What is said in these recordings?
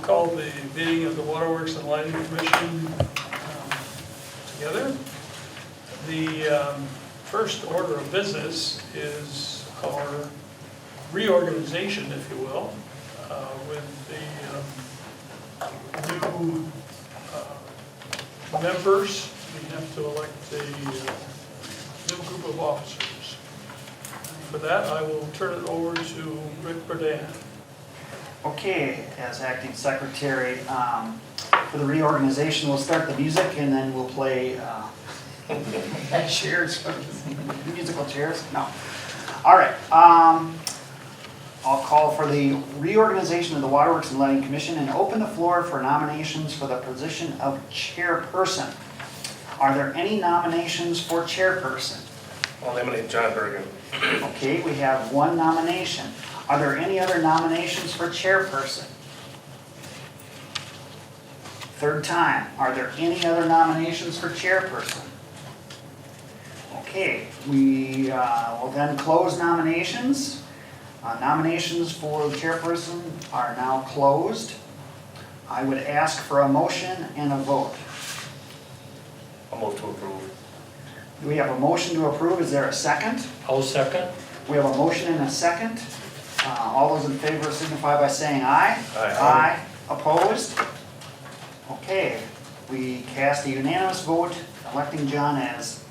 call the meeting of the Waterworks and Lighting Commission together. The first order of business is our reorganization, if you will, with the new members. We have to elect a new group of officers. For that, I will turn it over to Rick Burdan. Okay, as acting secretary, for the we'll start the music and then we'll play chairs, musical chairs, no. All right, I'll call for the reorganization of the Waterworks and Lighting Commission and open the floor for nominations for the position of chairperson. Are there any nominations for chairperson? I'll nominate John Bergen. Okay, we have one nomination. Are there any other nominations for chairperson? Third time. Are there any other nominations for chairperson? Okay, we will then close nominations. Nominations for the chairperson are now closed. I would ask for a motion and a vote. I'll move to approve. Do we have a motion to approve? Is there a second? I'll second. We have a motion and a second. All those in favor signify by saying aye. Aye. Aye. Opposed? Okay, we cast a unanimous vote electing John as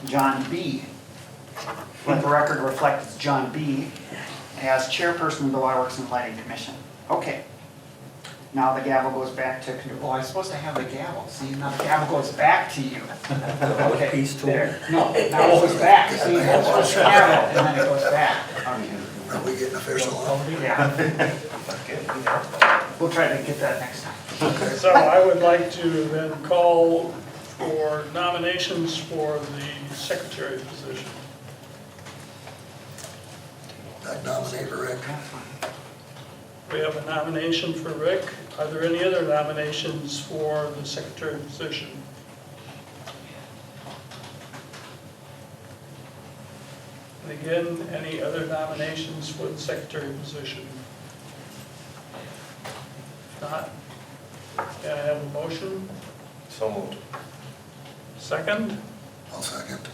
John B. Let the record reflect it's John B. as chairperson of the Waterworks and Lighting Commission. Okay. Now the gavel goes back to, oh, I'm supposed to have the gavel. See, now the gavel goes back to you. Okay, Piece to there. No, now it goes back. See, that's the gavel, and then it goes back. Are we getting official on? Yeah. We'll try to get that next time. So I would like to then call for nominations for the secretary position. I'd nominate Rick. We have a nomination for Rick. Are there any other nominations for the secretary position? And again, any other nominations for the secretary position? If not, can I have a motion? So moved. Second? I'll second.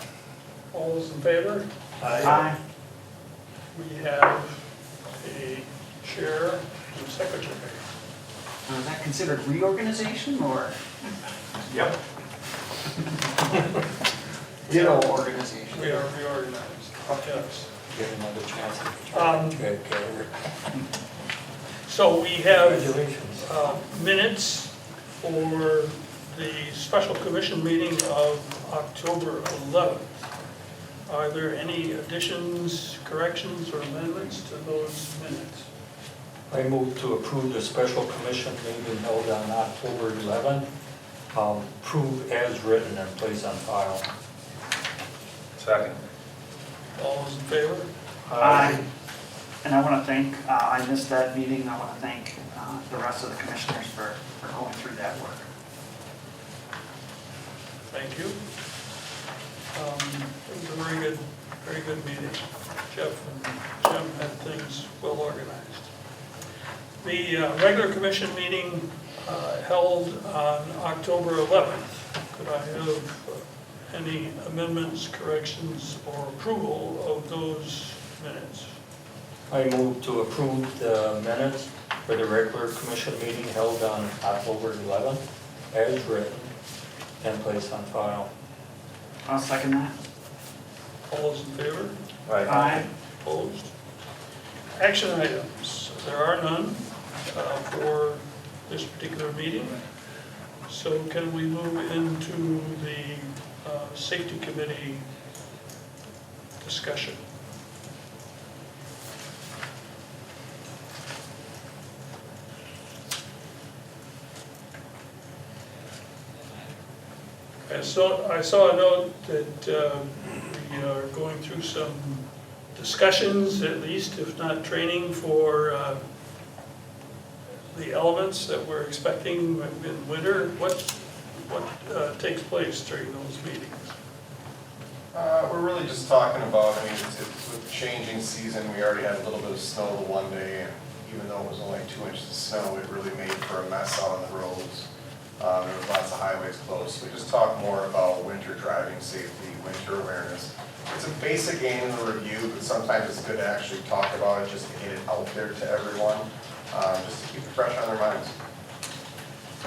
All those in favor? Aye. We have a chair and secretary. Is that considered reorganization or? Yep. Ditto organization. We are reorganized, yes. Give another chance. Okay. So we have Congratulations. minutes for the special commission meeting of October 11th. Are there any additions, corrections, or amendments to those minutes? I move to approve the special commission meeting held on October 11th. Approve as written and place on file. Second. All those in favor? Aye. And I want to thank, I missed that meeting, I want to thank the rest of the commissioners for going through that work. Thank you. It was a very good meeting. Jeff and Jim had things well organized. The regular commission meeting held on October 11th. Could I have any amendments, corrections, or approval of those minutes? I move to approve the minutes for the regular commission meeting held on October 11th as written and place on file. I'll second that. All those in favor? Aye. Opposed? Action items. There are none for this particular meeting. So can we move into the safety committee discussion? I saw a note that we are going through some discussions, at least, if not training, for the elements that we're expecting in winter. What takes place during those meetings? We're really just talking about, I mean, it's with the changing season, we already had a little bit of snow the one day, and even though it was only 2 inches of snow, it really made for were a mess out on the roads. There was lots of highways closed. So we just talked more about winter driving safety, winter awareness. It's a basic annual review, but sometimes it's good to actually talk about it, just to get it out there to everyone, just to keep it fresh on their minds.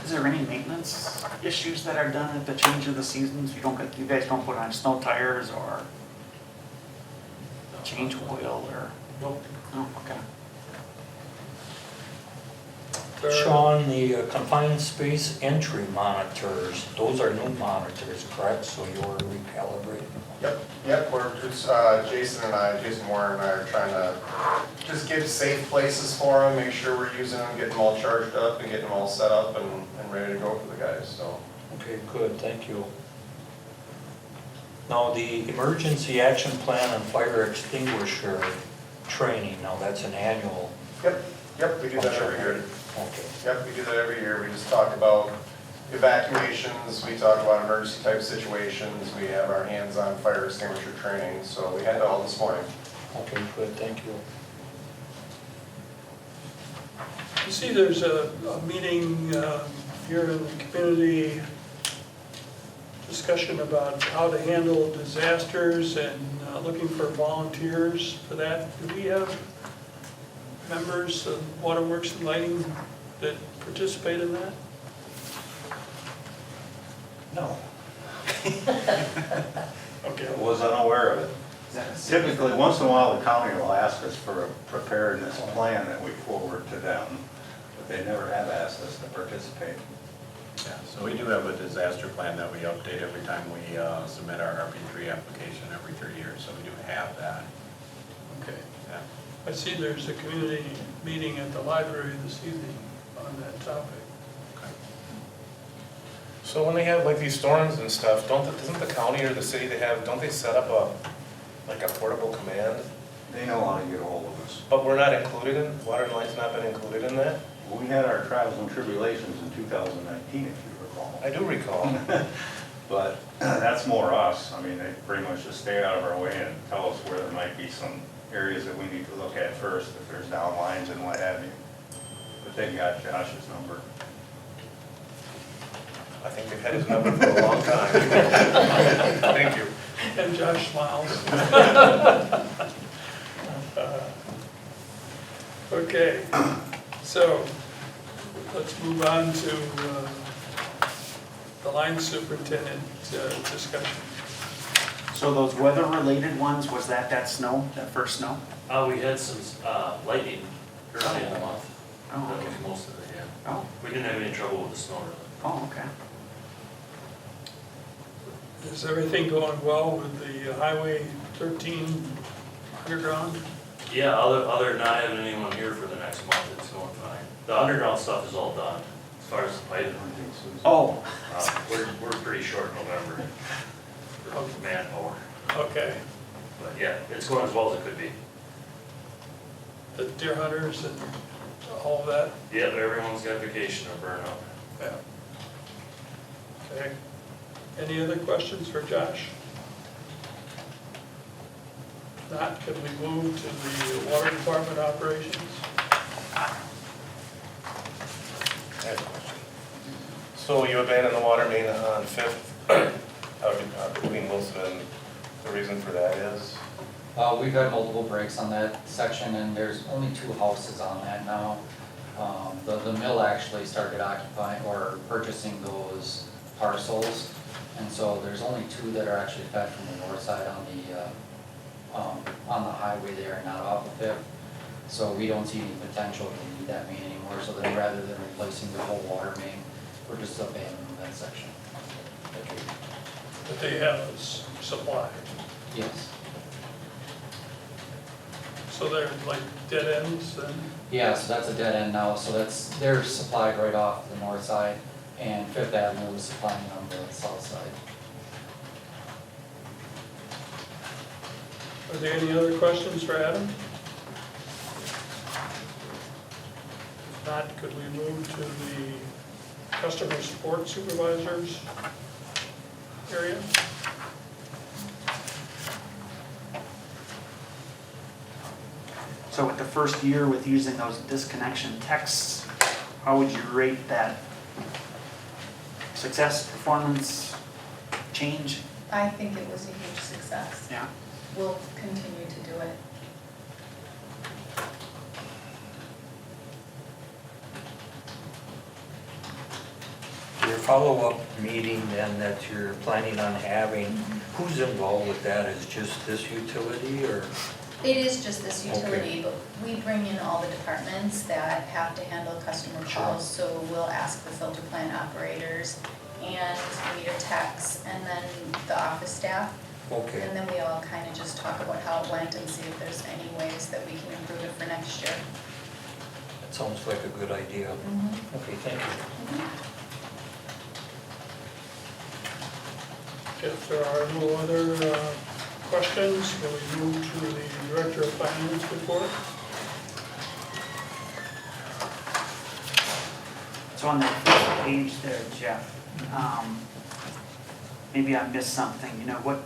Is there any maintenance issues that are done at the change of the seasons? You guys don't put on snow tires or change oil or? Nope. Oh, okay. Sean, the confined space entry monitors, those are new monitors, correct? So you're recalibrating? Yep, we're just, Jason Warren and I are trying to just get safe places for them, make sure we're using them, getting them all charged up and getting them all set up and ready to go for the guys, so. Okay, good, thank you. Now, the emergency action plan and fire extinguisher training, now that's an annual. Yep, we do that every year. Okay. Yep, we do that every year. We just talk about evacuations, we talk about emergency type situations, we have our hands-on fire extinguisher training, so we had that all this morning. Okay, good, thank you. You see, there's a meeting here in the community, discussion about how to handle disasters and looking for volunteers for that. Do we have members of Waterworks and Lighting that participate in that? No, Okay. I was unaware of it. Typically, once in a while, the county will ask us for a preparedness plan that we forward to them, but they never have asked us to participate. Yeah, so we do have a disaster plan that we update every time we submit our RP3 application every 3 years, so we do have that. Okay. Yeah. I see there's a community meeting at the library this evening on that topic. So when they have like these storms and stuff, doesn't the county or the city, don't they set up like a portable command? They know how to get a hold of us. But we're not included in, Water and Light's not been included in that? We had our trials and tribulations in 2019, if you recall. I do recall. But that's more us. I mean, they pretty much just stay out of our way and tell us where there might be some areas that we need to look at first, if there's down lines and what have you. But they've got Josh's number. I think they've had his number for a long time. Thank you. And Josh smiles. Okay, so let's move on to the line superintendent discussion. So those weather-related ones, was that snow, that first snow? We had some lightning early in the month. Oh, That okay. was most of it, yeah. Oh, We didn't have any trouble with the snow really. oh, okay. Is everything going well with the Highway 13 underground? Yeah, other than not having anyone here for the next month, it's going fine. The underground stuff is all done, as far as the pipe. Oh, We're pretty short in November for manpower. Okay, But yeah, it's going as well as it could be. the deer hunters and all of that? Yep, everyone's got vacation or burnout. Yeah. Okay. Any other questions for Josh? If not, could we move to the water department operations? I have a question. So you abandoned the water main on Fifth, between Wilson and the reason for that is? We've had multiple breaks on that section, and there's only 2 houses on that now. The mill actually started occupying or purchasing those parcels, and so there's only 2 that are actually fed from the north side on the highway there, not off of Fifth. So we don't see any potential to need that main anymore, so then rather than replacing the whole water main, we're just abandoning that section. That they have us supply. Yes. So they're like dead ends and, Yeah, so that's a dead end now, so they're supplied right off the north side, and Fifth Avenue is supplying on the south side. are there any other questions for Adam? If not, could we move to the customer support supervisors area? so with the first year with using those disconnection texts, how would you rate that? Success, performance, change? I think it was a huge success. Yeah. We'll continue to do it. Your follow-up meeting then that you're planning on having, who's involved with that? Is just this utility or? It is just this Okay. utility, but we bring in all the departments that have to handle customer calls. So we'll ask the filter plant operators and meter techs and then the office staff. Okay. And then we all kind of just talk about how it went and see if there's any ways that we can improve it for next year. That sounds like a good idea. Okay, thank you. If there are no other questions, will we move to the Director of Finance report? So on that first page there, Jeff, maybe I missed something, you know, what,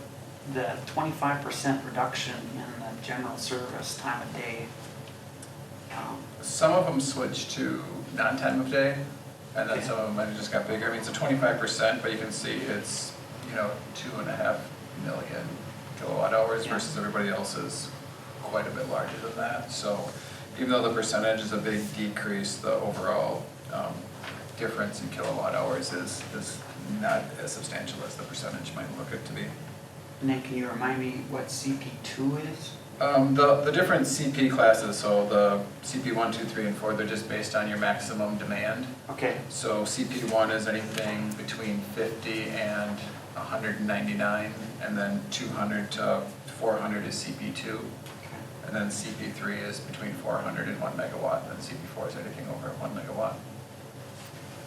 the 25% reduction in the general service time of day. Some of them switched to non-time of day, and then Okay. some of them might have just got bigger. I mean, it's a 25%, but you can see it's, 2.5 million kilowatt hours Yeah. versus everybody else's quite a bit larger than that. So even though the percentage is a big decrease, the overall difference in kilowatt hours is not as substantial as the percentage might look it to be. And then can you remind me what CP2 is? The different CP classes, so the CP 1, 2, 3, and 4, they're just based on your maximum demand. Okay, So CP1 is anything between 50 and 199, and then 200 to 400 is CP2. And then CP3 is between 400 and 1 megawatt, and then CP4 is anything over 1 megawatt.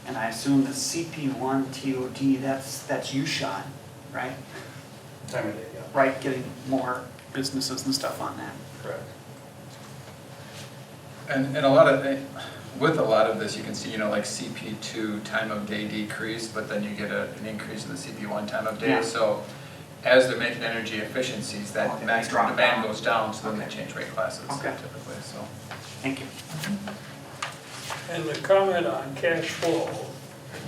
and I assume the CP1 TOD, that's U-Shot, right? Time of day, yeah. Right, getting more businesses and stuff on that. Correct. And with a lot of this, you can see, like CP2 time of day decrease, but then you get an increase in the CP1 time of day. Yeah. So as they're making energy efficiencies, that Okay, maximum drop demand down. goes down, so then they Okay. change rate classes Okay. typically, so. Thank you. And the comment on cash flow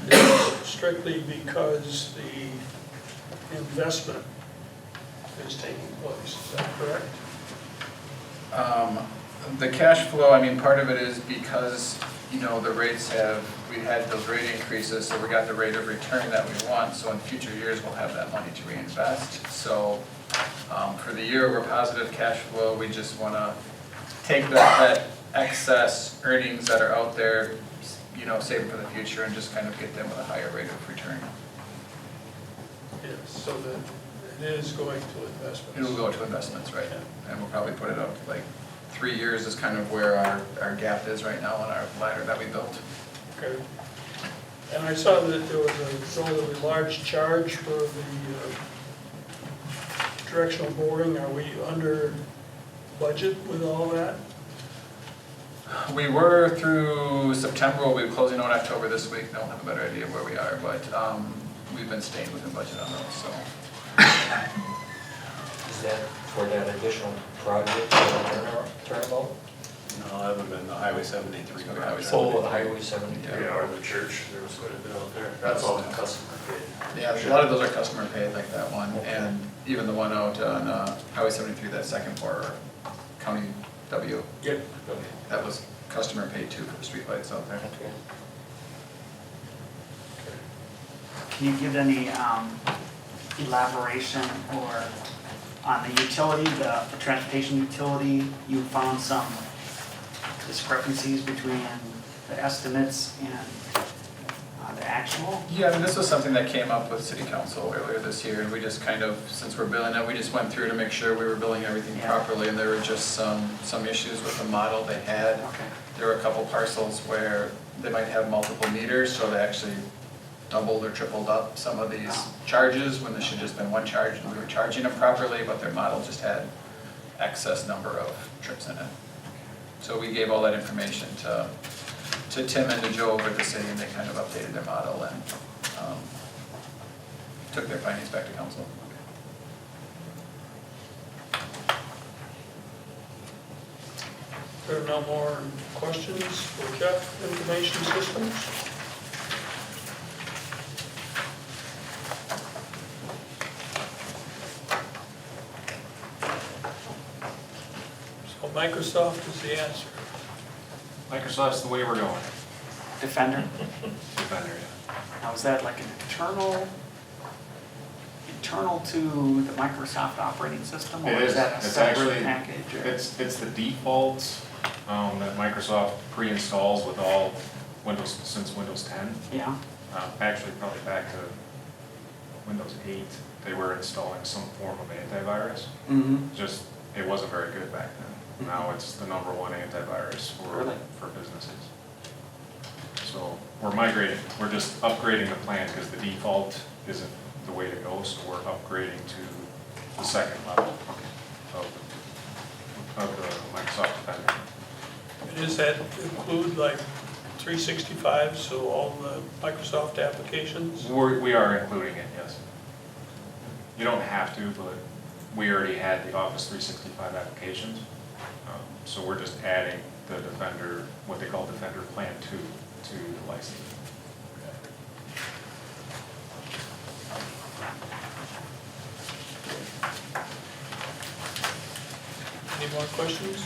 is strictly because the investment is taking place, is that correct? The cash flow, I mean, part of it is because, the rates we had those rate increases, so we got the rate of return that we want, so in future years, we'll have that money to reinvest. So, for the year, we're positive cash flow, we just wanna take that excess earnings that are out there, save them for the future and just kind of get them with a higher rate of return. Yes, so that it is going to investments. It'll go to investments, right? And we'll probably put it up to like 3 years is kind of where our gap is right now on our ladder that we built. Okay. And I saw that there was a relatively large charge for the directional boring. Are we under budget with all that? We were through September, we'll be closing out October this week, don't have a better idea where we are, but we've been staying within budget on those, so. Is that for that additional project, turnabout? No, that would have been the Highway 73 Highway project. 73. Oh, Highway 73. Yeah, or the church, there was quite a bit out there. That's all customer paid. Yeah, a lot of those are customer paid like that one, and even the one out on Highway 73, that second for County W, Yep. that was customer paid too for the streetlights out there. Okay. Can you give any elaboration or on the utility, the transportation utility? You found some discrepancies between the estimates and the actual? Yeah, I mean, this was something that came up with city council earlier this year, and we just kind of, since we're billing it, we just went through to make sure we were billing everything Yeah. properly, and there were just some issues with the model they had. Okay. There were a couple parcels where they might have multiple meters, so they actually doubled or tripled up some of these charges when there should just been one charge, and we were charging them properly, but their model just had excess number of trips in it. So we gave all that information to Tim and to Joe over at the city, and they kind of updated their model and took their findings back to council. There are no more questions for Jeff, Information Systems? So Microsoft is the answer. Microsoft's the way we're going. Defender, Defender, yeah. now is that like an internal to the Microsoft operating system? Or It is is. that a It's separate actually, package? or- it's the defaults that Microsoft pre-installs with all Windows, since Windows 10. Yeah, Actually, probably back to Windows 8, they were installing some form of antivirus. mm-hmm, Just, it wasn't very good back then. Now it's the #1 antivirus Really? for businesses. So we're migrating, we're just upgrading the plan because the default isn't the way to go, so we're upgrading to the second level of the Microsoft Defender. And does that include like 365, so all the Microsoft applications? We are including it, yes. You don't have to, but we already had the Office 365 applications. So we're just adding the Defender, what they call Defender Plan 2, to the license. Any more questions?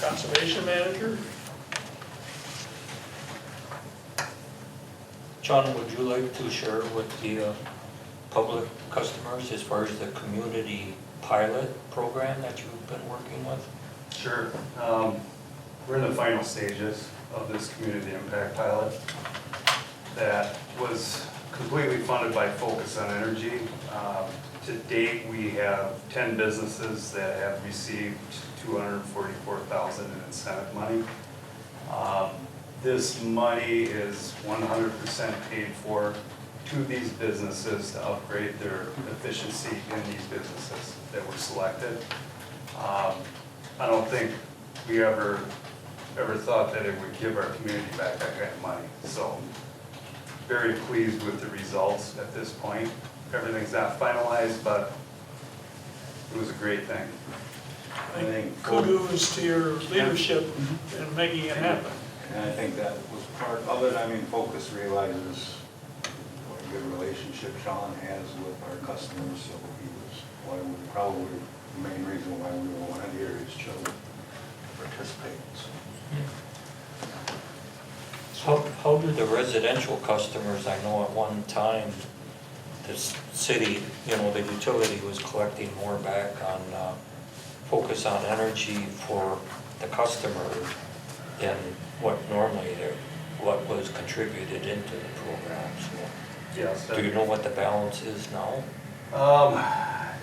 Conservation Manager? John, would you like to share with the public customers as far as the community pilot program that you've been working with? Sure. We're in the final stages of this community impact pilot that was completely funded by Focus on Energy. To date, we have 10 businesses that have received $244,000 in incentive money. This money is 100% paid for to these businesses to upgrade their efficiency in these businesses that were selected. I don't think we ever thought that it would give our community back that kind of money. So very pleased with the results at this point. Everything's not finalized, but it was a great thing. I think kudos to your leadership in making it happen. And I think that was part of it. I mean, Focus realizes what a good relationship Sean has with our customers, so he was probably the main reason why we were one of the areas chosen to participate. How do the residential customers, I know at one time, this city, the utility was collecting more back on Focus on Energy for the customer than what was contributed into the program. So, Yes. do you know what the balance is now?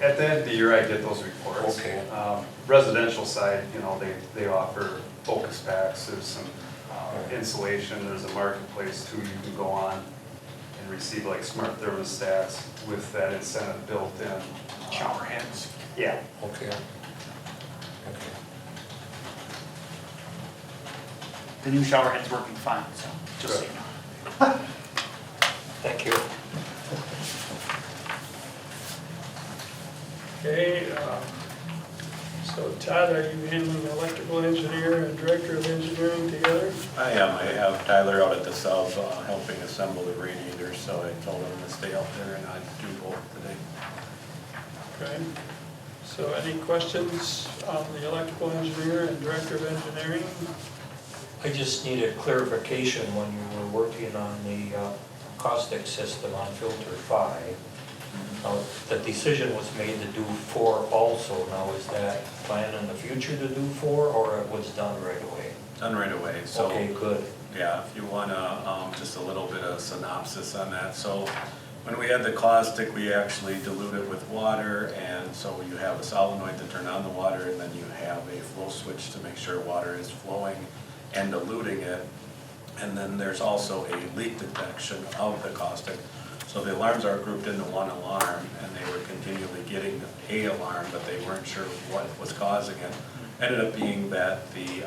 At the end of the year, I get those reports. Okay. Residential side, they offer focus packs, there's some insulation, there's a marketplace too, you can go on and receive like smart thermostats with that incentive built in. shower heads. Yeah. Okay. Okay. The new shower head's working fine, so just so you know. Thank you. Okay, so Todd, are you handling the electrical engineer and director of engineering together? I am. I have Tyler out at the sub helping assemble the radiators, so I told him to stay out there and I'd do both today. Okay, so any questions on the electrical engineer and director of engineering? I just needed clarification when you were working on the caustic system on filter 5. The decision was made to do 4 also. Now, is that plan in the future to do 4, or it was done right away? Done right away. So, Okay, good. yeah, if you want to, just a little bit of synopsis on that. So when we had the caustic, we actually dilute it with water, and so you have a solenoid to turn on the water, and then you have a flow switch to make sure water is flowing and diluting it. And then there's also a leak detection of the caustic. So the alarms are grouped into one alarm, and they were continually getting a alarm, but they weren't sure what was causing it. Ended up being that the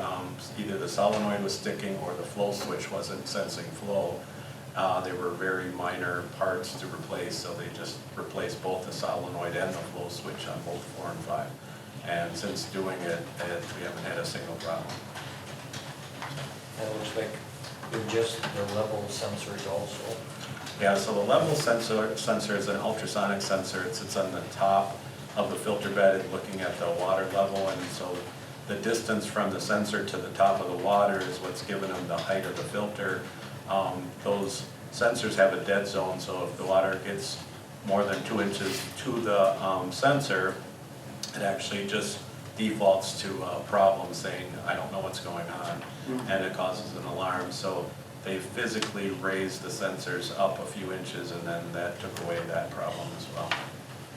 either the solenoid was sticking or the flow switch wasn't sensing flow. They were very minor parts to replace, so they just replaced both the solenoid and the flow switch on both 4 and 5. And since doing it, we haven't had a single problem. That looks like they're just the level sensors also. Yeah, so the level sensor is an ultrasonic sensor. It sits on the top of the filter bed and looking at the water level. And so the distance from the sensor to the top of the water is what's giving them the height of the filter. Those sensors have a dead zone, so if the water gets more than 2 inches to the sensor, it actually just defaults to a problem saying, I don't know what's going on, and it causes an alarm. So they physically raised the sensors up a few inches, and then that took away that problem as well.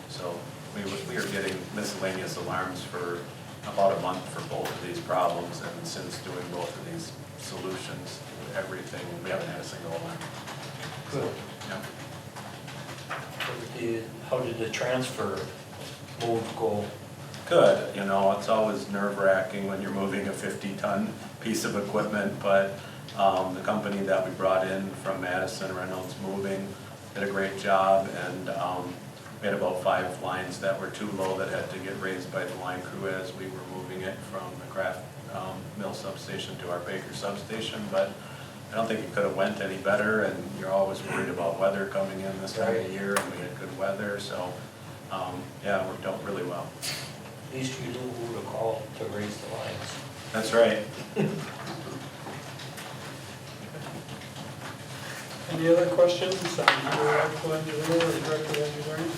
So we are getting miscellaneous alarms for about a month for both of these problems, and since doing both of these solutions, everything, we haven't had a single alarm. Good. Yeah. How did the transfer move go? Good, you know, it's always nerve-wracking when you're moving a 50-ton piece of equipment, but the company that we brought in from Madison, Reynolds Moving, did a great job, and we had about 5 lines that were too low that had to get raised by the line crew as we were moving it from the Kraft Mill substation to our Baker substation, but I don't think it could have went any better, and you're always worried about weather coming in this time of year, and we had good weather, so yeah, it worked out really well. At least you knew who to call to raise the lines. That's right. Any other questions on either electrical engineer or director of engineering?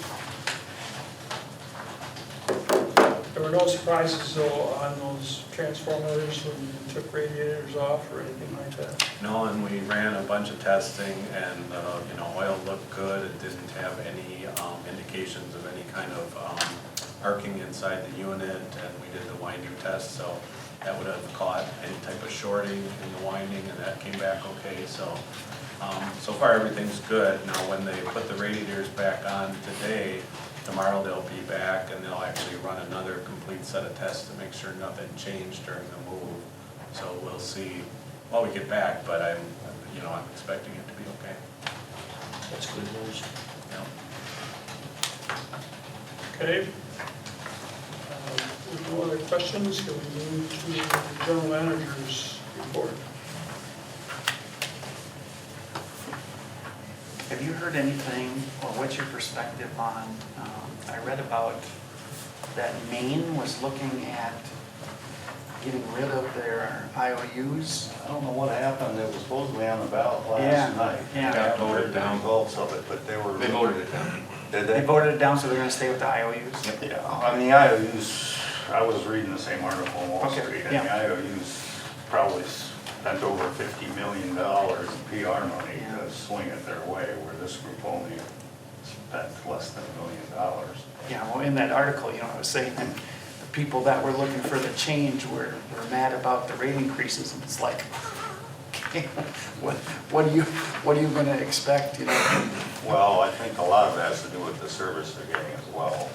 There were no surprises though on those transformers when you took radiators off or anything like that? No, and we ran a bunch of testing, and you know, oil looked good. It didn't have any indications of any kind of arcing inside the unit, and we did the winding test, so that would have caught any type of shorting in the winding, and that came back okay. So so far everything's good. Now when they put the radiators back on today, tomorrow they'll be back and they'll actually run another complete set of tests to make sure nothing changed during the move. So we'll see while we get back, but I'm expecting it to be okay. That's good news. Yeah. Okay. With no other questions, can we move to the general manager's report? Have you heard anything, or what's your perspective on, I read about that Maine was looking at getting rid of their IOUs. I don't know what happened, it was supposedly on the ballot Yeah, last night. yeah. I haven't heard the results of it, but they were. They voted it down. Did They they? voted it down, so they're gonna stay with the IOUs? Yeah, I mean, the IOUs, I was reading the same article on Wall Okay, Street, and yeah. the IOUs probably spent over $50 million in PR money to swing it their way, where this group only spent less than $1 million. Yeah, well, in that article, I was saying that the people that were looking for the change were mad about the rate increases, and it's like, okay, what are you gonna expect, Well, I think a lot of that has to do with the service they're getting as well.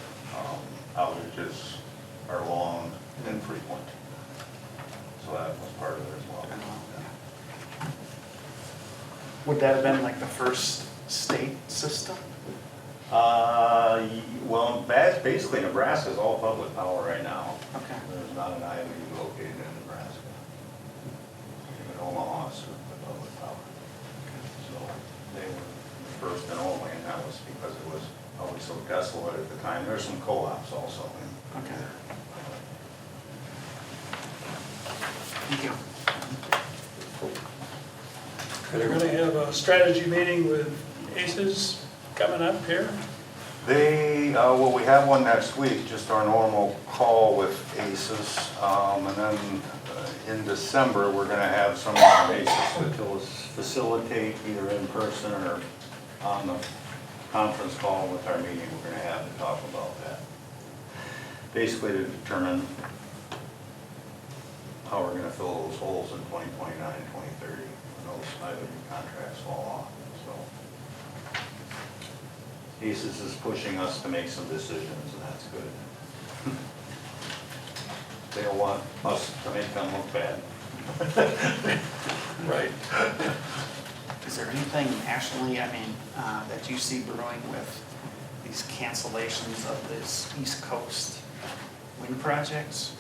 Outages are long and frequent, so that was part of it as well. Would that have been like the first state system? Well, basically Nebraska's all public power right now. Okay. There's not an IOU located in Nebraska. Even Omaha's the public power. So they were the first and only, and that was because it was always so desolate at the time. There's some co-ops also. Okay. Thank you. We're going to have a strategy meeting with ACES coming up here. Well, we have one next week, just our normal call with ACES. And then in December, we're gonna have some from ACES that facilitate either in person or on the conference call with our meeting we're gonna have to talk about that. Basically to determine how we're gonna fill those holes in 2029, 2030, when those IOU contracts fall off, so. ACES is pushing us to make some decisions, and that's good. They don't want us to make them look bad. Right. Is there anything nationally, that you see brewing with these cancellations of this East Coast wind projects,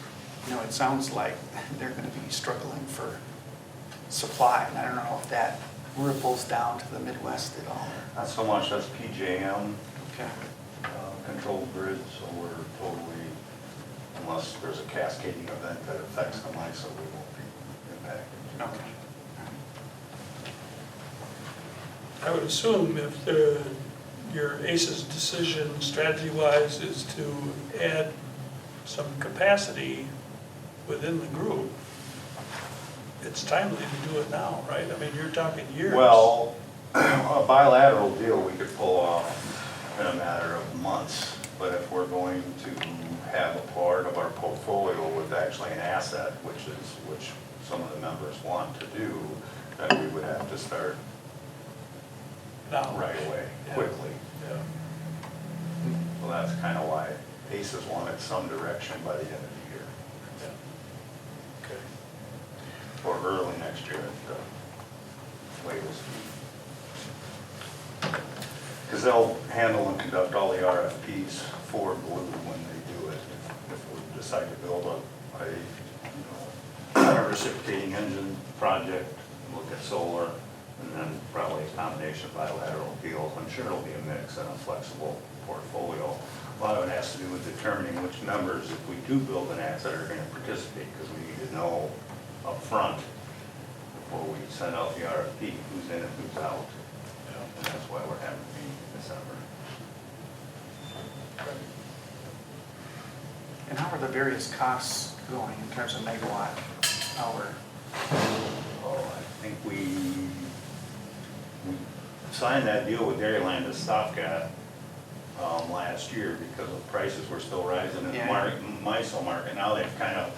you know, it sounds like they're gonna be struggling for supply, and I don't know if that ripples down to the Midwest at all. Not so much, that's PJM, Okay. controlled grid, so we're totally, unless there's a cascading event that affects the MISO, we won't be impacted. Okay. I would assume if your ACE's decision strategy-wise is to add some capacity within the group, it's timely to do it now, right? I mean, you're talking years. Well, a bilateral deal we could pull off in a matter of months, but if we're going to have a part of our portfolio with actually an asset, which some of the members want to do, then we would have to start Now. right away, Yeah. quickly. Yeah. Well, that's kind of why ACES wanted some direction by the end of the year, Yeah. Okay. or early next year at the latest. Because they'll handle and conduct all the RFPs for Blue when they do it. If we decide to build a reciprocating engine project, look at solar, and then probably a combination of bilateral deals. I'm sure it'll be a mix and a flexible portfolio. A lot of it has to do with determining which members, if we do build an asset, are going to participate, because we need to know up front before we send out the RFP, who's in and who's out. And that's why we're having to be in December. And how are the various costs going in terms of megawatt hour? Oh, I think we signed that deal with Dairyland to stopgap last year because the prices were still rising in the MISO market. Now they've kind of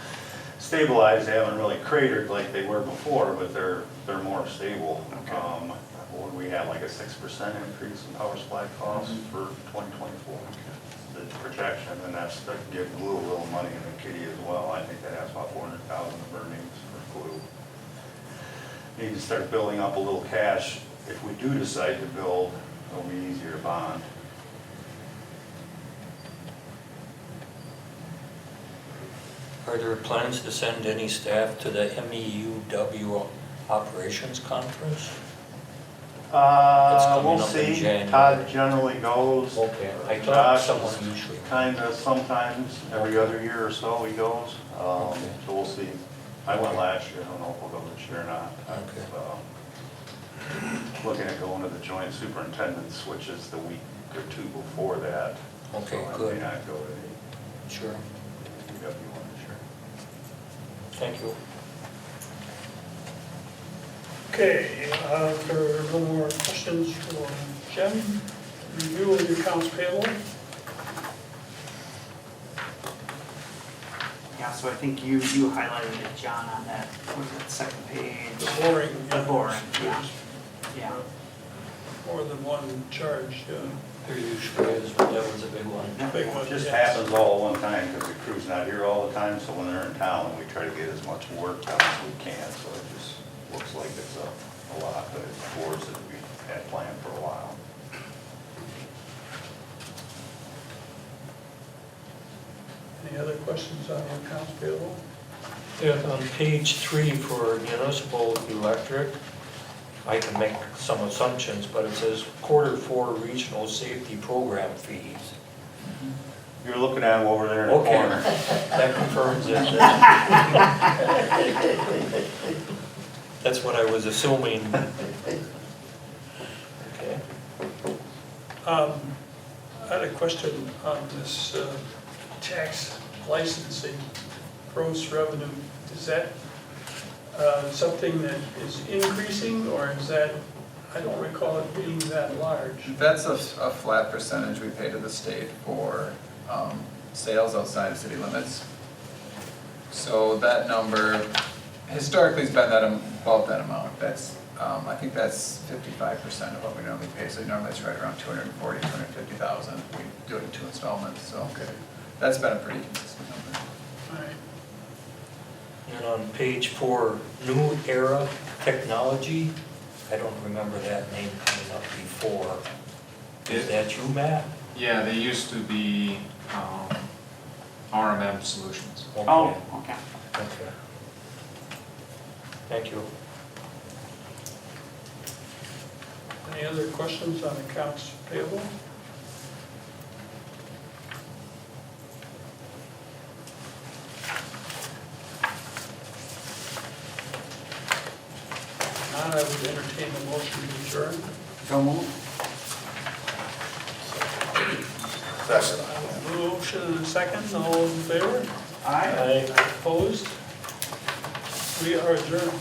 stabilized. They haven't really cratered like they were before, but they're more stable. Okay. What do we have, like a 6% increase in power supply costs for 2024? The projection, and that's to give Blue a little money in the kitty as well. I think that has about 400,000 of earnings for Blue. Need to start building up a little cash. If we do decide to build, it'll be easier to bond. Are there plans to send any staff to the MEUW operations conference? coming We'll up in see. January. Todd generally goes. Okay, I thought Josh someone is usually. Kinda sometimes, every other year or so he goes. Okay. So we'll see. I went last year, I don't know if we'll go this year or not. Okay. Looking at going to the joint superintendents, which is the week or two before that. Okay, So I good. may not go to the Sure, UW one this year. thank you. Okay, if there are no more questions for Jim, review of the accounts payable. Yeah, so I think you highlighted it, John, on that, what was it, second page? The boring. The boring, yeah. There's Yeah. more than one charge, There usually is, but that was a big one. big one. It just yes. happens all at one time, because the crew's not here all the time, so when they're in town, we try to get as much work done as we can, so it just looks like it's a lot, but it's towards that we had planned for a while. Any other questions on the accounts payable? Yeah, on page 3 for municipal electric, I can make some assumptions, but it says Q4 regional safety program fees. You're looking at them over there in the Okay. corner. That confirms it. That's what I was assuming. Okay. I had a question on this tax licensing gross revenue. Is that something that is increasing, or is that, I don't recall it being that large? That's a flat percentage we pay to the state for sales outside city limits. So that number historically has been about that amount. That's, I think that's 55% of what we normally pay. So normally it's right around 240, 250,000. We do it in 2 installments, so that's been a pretty consistent number. All right. And on page 4, New Era Technology, I don't remember that name coming up before. Is that you, Matt? Yeah, they used to be RMM Solutions. Oh, okay. Okay. Thank you. Any other questions on accounts payable? Not, I would entertain a motion to adjourn. So move. Second. Motion and a second, all in favor? Aye. Opposed? We are adjourned.